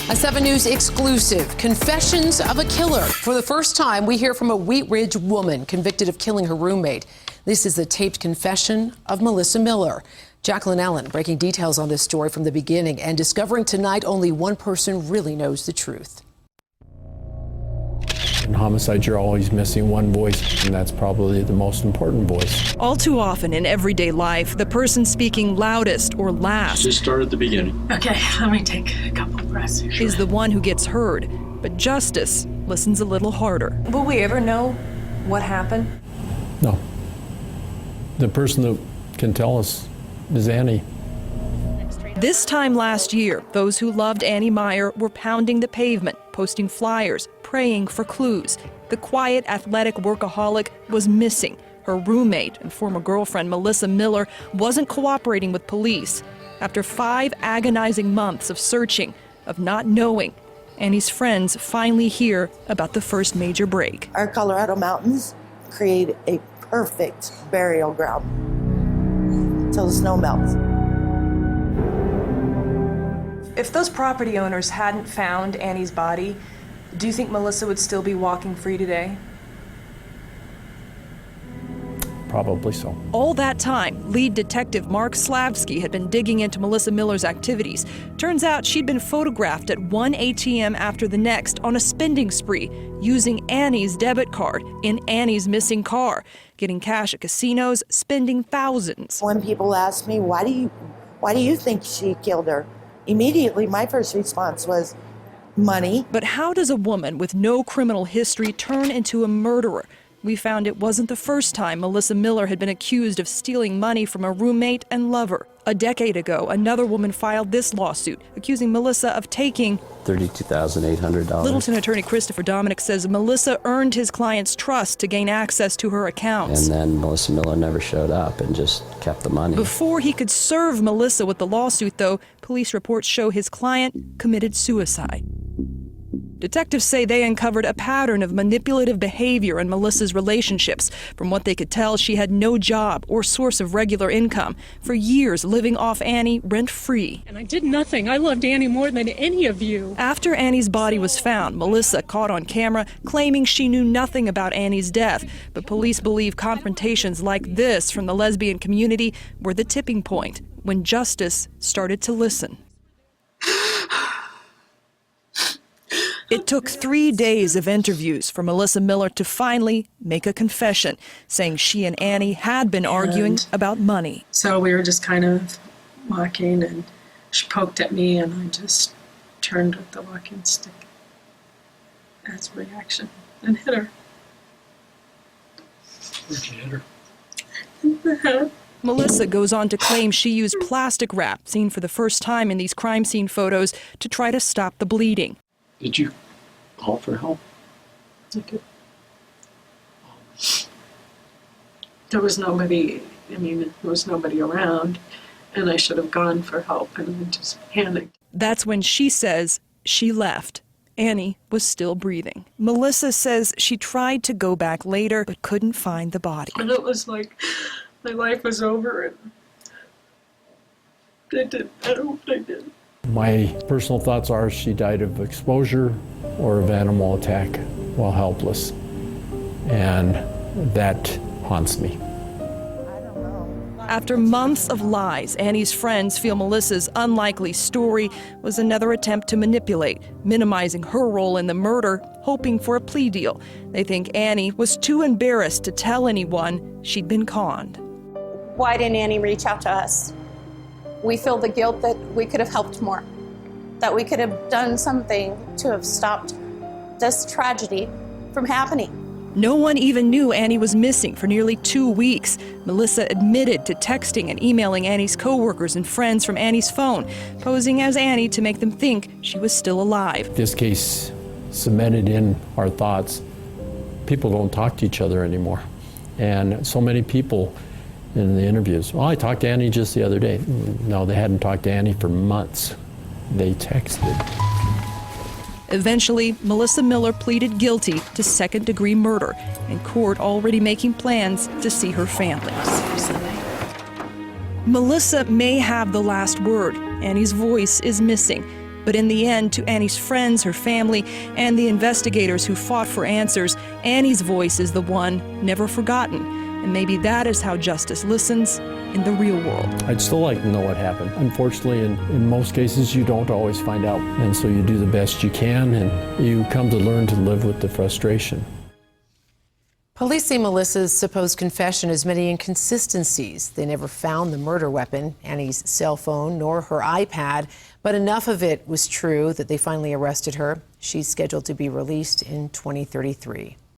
A 7 News exclusive, confessions of a killer. For the first time, we hear from a Wheat Ridge woman convicted of killing her roommate. This is the taped confession of Melissa Miller. Jacqueline Allen breaking details on this story from the beginning and discovering tonight only one person really knows the truth. In homicides, you're always missing one voice, and that's probably the most important voice. All too often in everyday life, the person speaking loudest or last Just start at the beginning. Okay, let me take a couple of breaths here. is the one who gets heard. But justice listens a little harder. Will we ever know what happened? No. The person that can tell us is Annie. This time last year, those who loved Annie Meyer were pounding the pavement, posting flyers, praying for clues. The quiet, athletic workaholic was missing. Her roommate and former girlfriend, Melissa Miller, wasn't cooperating with police. After 5 agonizing months of searching, of not knowing, Annie's friends finally hear about the first major break. Our Colorado mountains create a perfect burial ground until the snow melts. If those property owners hadn't found Annie's body, do you think Melissa would still be walking free today? Probably so. All that time, lead detective Mark Slavsky had been digging into Melissa Miller's activities. Turns out she'd been photographed at one ATM after the next on a spending spree, using Annie's debit card in Annie's missing car, getting cash at casinos, spending thousands. When people ask me, why do you think she killed her? Immediately, my first response was money. But how does a woman with no criminal history turn into a murderer? We found it wasn't the first time Melissa Miller had been accused of stealing money from a roommate and lover. A decade ago, another woman filed this lawsuit, accusing Melissa of taking $32,800. Littleton attorney Christopher Dominic says Melissa earned his client's trust to gain access to her accounts. And then Melissa Miller never showed up and just kept the money. Before he could serve Melissa with the lawsuit, though, police reports show his client committed suicide. Detectives say they uncovered a pattern of manipulative behavior in Melissa's relationships. From what they could tell, she had no job or source of regular income. For years, living off Annie rent-free. And I did nothing. I loved Annie more than any of you. After Annie's body was found, Melissa caught on camera claiming she knew nothing about Annie's death. But police believe confrontations like this from the lesbian community were the tipping point when justice started to listen. It took 3 days of interviews for Melissa Miller to finally make a confession, saying she and Annie had been arguing about money. So we were just kind of walking, and she poked at me, and I just turned with the walking stick as a reaction and hit her. Where'd you hit her? In the head. Melissa goes on to claim she used plastic wrap, seen for the first time in these crime scene photos, to try to stop the bleeding. Did you call for help? Okay. There was nobody, there was nobody around, and I should have gone for help, and I just panicked. That's when she says she left. Annie was still breathing. Melissa says she tried to go back later, but couldn't find the body. And it was like my life was over, and I don't know what I did. My personal thoughts are she died of exposure or of animal attack while helpless. And that haunts me. After months of lies, Annie's friends feel Melissa's unlikely story was another attempt to manipulate, minimizing her role in the murder, hoping for a plea deal. They think Annie was too embarrassed to tell anyone she'd been conned. Why didn't Annie reach out to us? We feel the guilt that we could have helped more, that we could have done something to have stopped this tragedy from happening. No one even knew Annie was missing for nearly 2 weeks. Melissa admitted to texting and emailing Annie's coworkers and friends from Annie's phone, posing as Annie to make them think she was still alive. This case cemented in our thoughts. People don't talk to each other anymore. And so many people in the interviews, well, I talked to Annie just the other day. No, they hadn't talked to Annie for months. They texted. Eventually, Melissa Miller pleaded guilty to second-degree murder, in court already making plans to see her family. Melissa may have the last word. Annie's voice is missing. But in the end, to Annie's friends, her family, and the investigators who fought for answers, Annie's voice is the one never forgotten. And maybe that is how justice listens in the real world. I'd still like to know what happened. Unfortunately, in most cases, you don't always find out. And so you do the best you can, and you come to learn to live with the frustration. Police say Melissa's supposed confession has many inconsistencies. They never found the murder weapon, Annie's cell phone, nor her iPad, but enough of it was true that they finally arrested her. She's scheduled to be released in 2033.